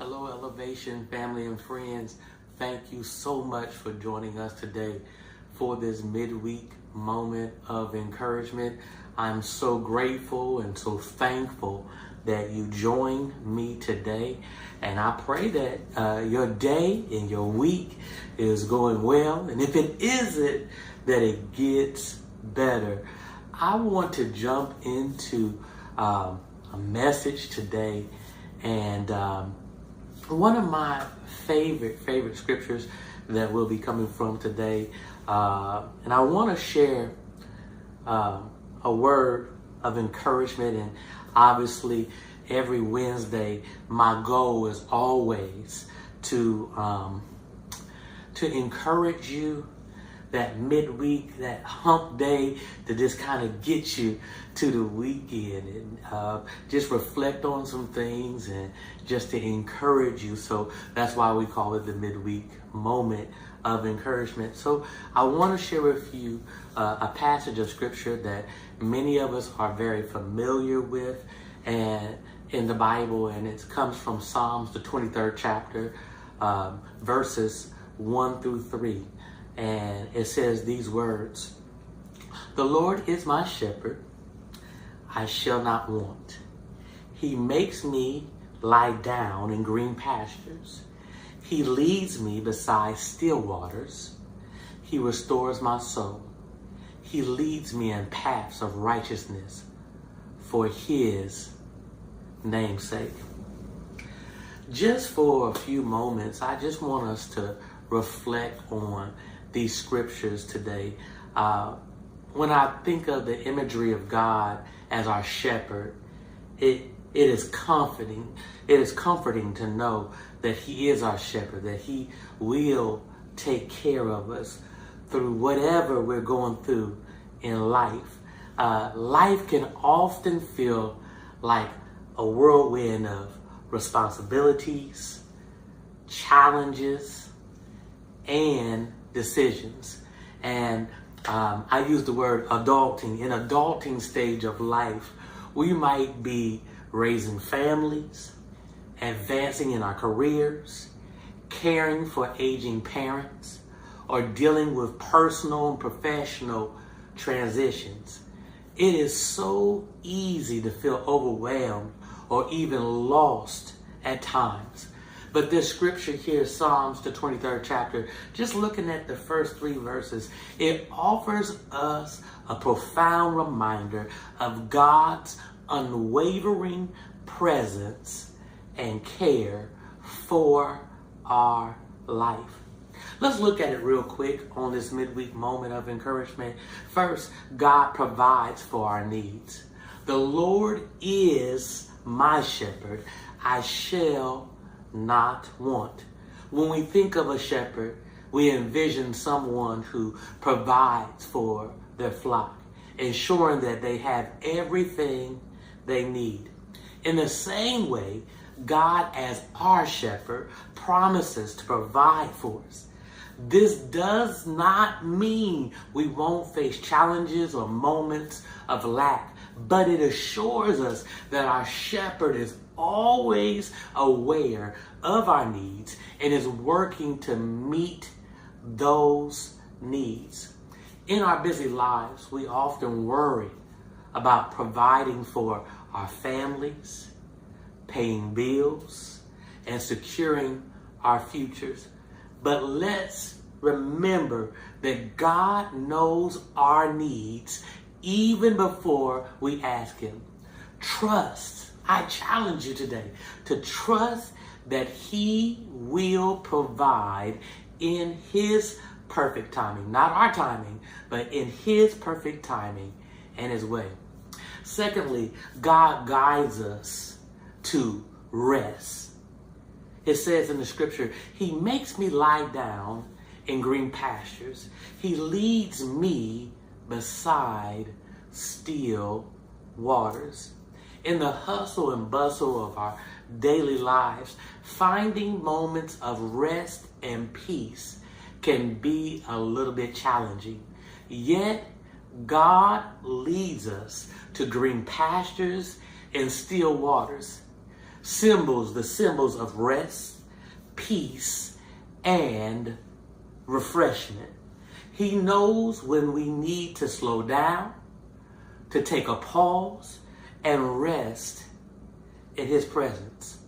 Hello, Elevation family and friends. Thank you so much for joining us today for this midweek moment of encouragement. I'm so grateful and so thankful that you joined me today. And I pray that your day and your week is going well. And if it isn't, that it gets better. I want to jump into a message today. And one of my favorite scriptures that we'll be coming from today, and I want to share a word of encouragement. And obviously, every Wednesday, my goal is always to encourage you that midweek, that hump day, to just kind of get you to the weekend and just reflect on some things and just to encourage you. So that's why we call it the midweek moment of encouragement. So I want to share with you a passage of scripture that many of us are very familiar with and in the Bible, and it comes from Psalms, the 23rd chapter, verses 1 through 3. And it says these words: "The Lord is my shepherd, I shall not want. He makes me lie down in green pastures. He leads me beside still waters. He restores my soul. He leads me in paths of righteousness for his name's sake." Just for a few moments, I just want us to reflect on these scriptures today. When I think of the imagery of God as our shepherd, it is comforting. It is comforting to know that he is our shepherd, that he will take care of us through whatever we're going through in life. Life can often feel like a whirlwind of responsibilities, challenges, and decisions. And I use the word adulting. In adulting stage of life, we might be raising families, advancing in our careers, caring for aging parents, or dealing with personal and professional transitions. It is so easy to feel overwhelmed or even lost at times. But this scripture here, Psalms, the 23rd chapter, just looking at the first 3 verses, it offers us a profound reminder of God's unwavering presence and care for our life. Let's look at it real quick on this midweek moment of encouragement. First, God provides for our needs. The Lord is my shepherd. I shall not want. When we think of a shepherd, we envision someone who provides for their flock, ensuring that they have everything they need. In the same way, God as our shepherd promises to provide for us. This does not mean we won't face challenges or moments of lack, but it assures us that our shepherd is always aware of our needs and is working to meet those needs. In our busy lives, we often worry about providing for our families, paying bills, and securing our futures. But let's remember that God knows our needs even before we ask him. Trust. I challenge you today to trust that he will provide in his perfect timing. Not our timing, but in his perfect timing and his way. Secondly, God guides us to rest. It says in the scripture, he makes me lie down in green pastures. He leads me beside still waters. In the hustle and bustle of our daily lives, finding moments of rest and peace can be a little bit challenging. Yet, God leads us to green pastures and still waters. the symbols of rest, peace, and refreshment. He knows when we need to slow down, to take a pause, and rest in his presence.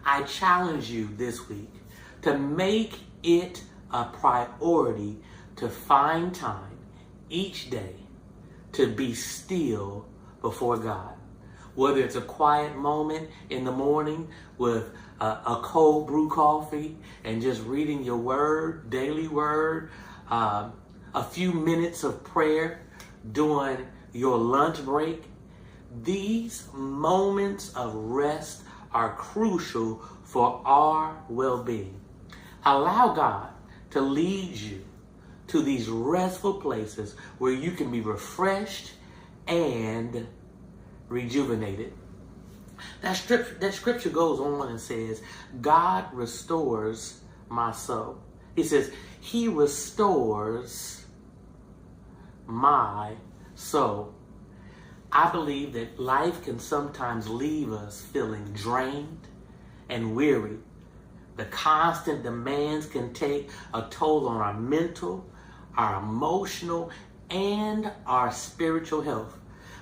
I challenge you this week to make it a priority to find time each day to be still before God. Whether it's a quiet moment in the morning with a cold brew coffee and just reading your word, daily word, a few minutes of prayer during your lunch break. These moments of rest are crucial for our well-being. Allow God to lead you to these restful places where you can be refreshed and rejuvenated. That scripture goes on and says, God restores my soul. He says, he restores my soul. I believe that life can sometimes leave us feeling drained and weary. The constant demands can take a toll on our mental, our emotional, and our spiritual health.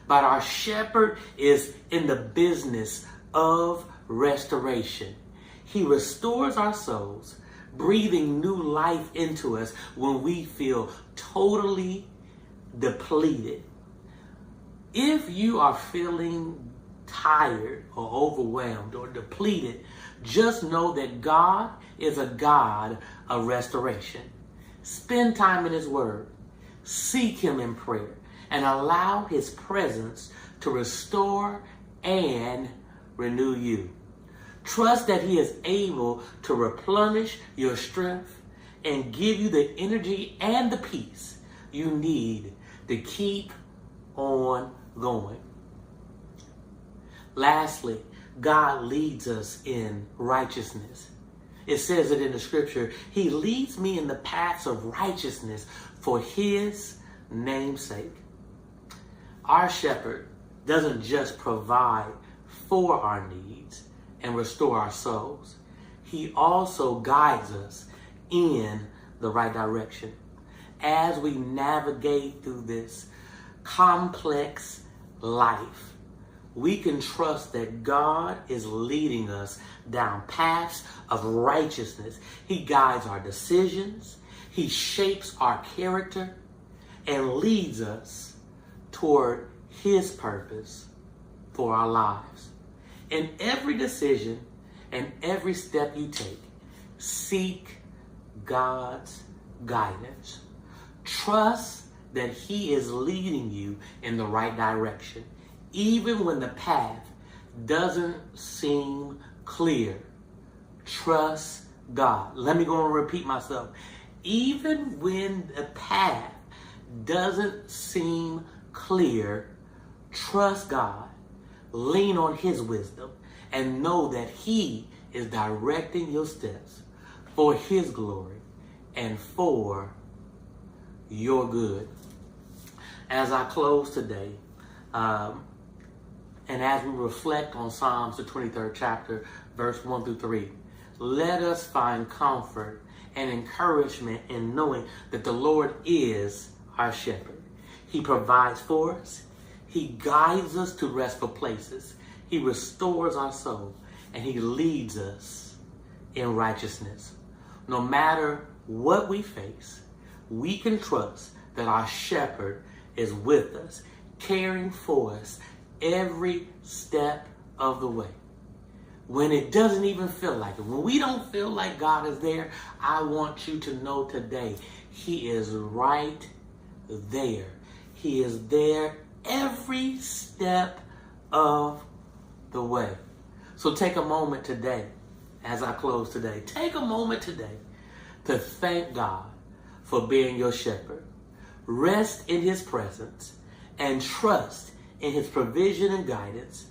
But our shepherd is in the business of restoration. He restores our souls, breathing new life into us when we feel totally depleted. If you are feeling tired or overwhelmed or depleted, just know that God is a God of restoration. Spend time in his word. Seek him in prayer and allow his presence to restore and renew you. Trust that he is able to replenish your strength and give you the energy and the peace you need to keep on going. Lastly, God leads us in righteousness. It says it in the scripture, he leads me in the paths of righteousness for his name's sake. Our shepherd doesn't just provide for our needs and restore our souls. He also guides us in the right direction. As we navigate through this complex life, we can trust that God is leading us down paths of righteousness. He guides our decisions, he shapes our character, and leads us toward his purpose for our lives. In every decision and every step you take, seek God's guidance. Trust that he is leading you in the right direction. Even when the path doesn't seem clear, trust God. Let me go and repeat myself. Even when the path doesn't seem clear, trust God. Lean on his wisdom and know that he is directing your steps for his glory and for your good. As I close today, and as we reflect on Psalms, the 23rd chapter, verse 1 through 3, let us find comfort and encouragement in knowing that the Lord is our shepherd. He provides for us. He guides us to restful places. He restores our soul, and he leads us in righteousness. No matter what we face, we can trust that our shepherd is with us, caring for us every step of the way. When it doesn't even feel like it, when we don't feel like God is there, I want you to know today, he is right there. He is there every step of the way. So take a moment today, as I close today, take a moment today to thank God for being your shepherd. Rest in his presence and trust in his provision and guidance.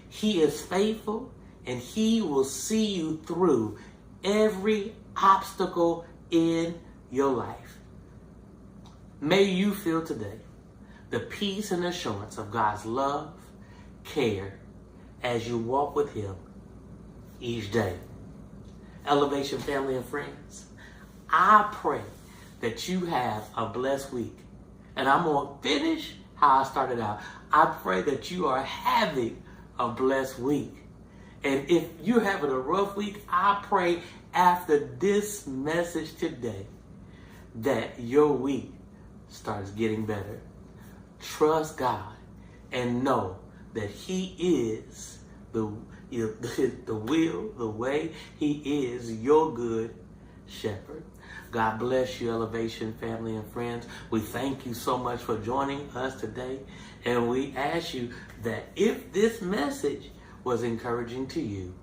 He is faithful and he will see you through every obstacle in your life. May you feel today the peace and assurance of God's love, care, as you walk with him each day. Elevation family and friends, I pray that you have a blessed week. And I'm going to finish how I started out. I pray that you are having a blessed week. And if you're having a rough week, I pray after this message today that your week starts getting better. Trust God and know that He is the way. He is your good shepherd. God bless you, Elevation family and friends. We thank you so much for joining us today. And we ask you that if this message was encouraging to you,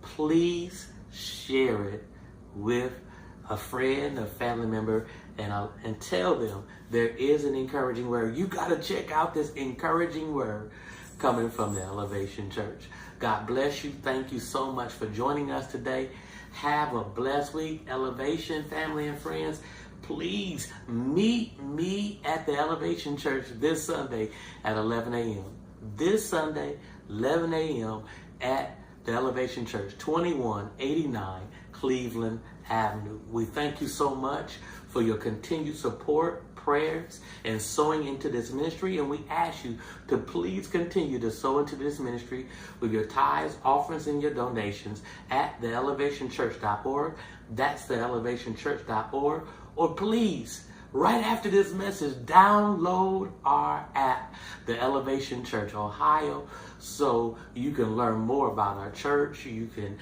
please share it with a friend, a family member, and tell them there is an encouraging word. You got to check out this encouraging word coming from the Elevation Church. God bless you. Thank you so much for joining us today. Have a blessed week, Elevation family and friends. Please meet me at the Elevation Church this Sunday at 11 a.m. This Sunday, 11 a.m. at the Elevation Church, 2189 Cleveland Avenue. We thank you so much for your continued support, prayers, and sowing into this ministry. And we ask you to please continue to sow into this ministry with your tithes, offerings, and your donations at theelevationchurch.org. That's theelevationchurch.org. Or please, right after this message, download our app, The Elevation Church Ohio, so you can learn more about our church. You can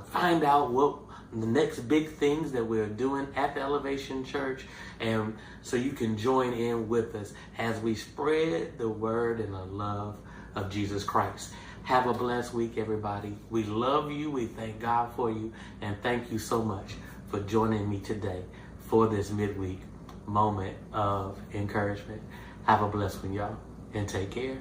find out what the next big things that we're doing at the Elevation Church, and so you can join in with us as we spread the word and the love of Jesus Christ. Have a blessed week, everybody. We love you. We thank God for you, and thank you so much for joining me today for this midweek moment of encouragement. Have a blessed one, y'all, and take care.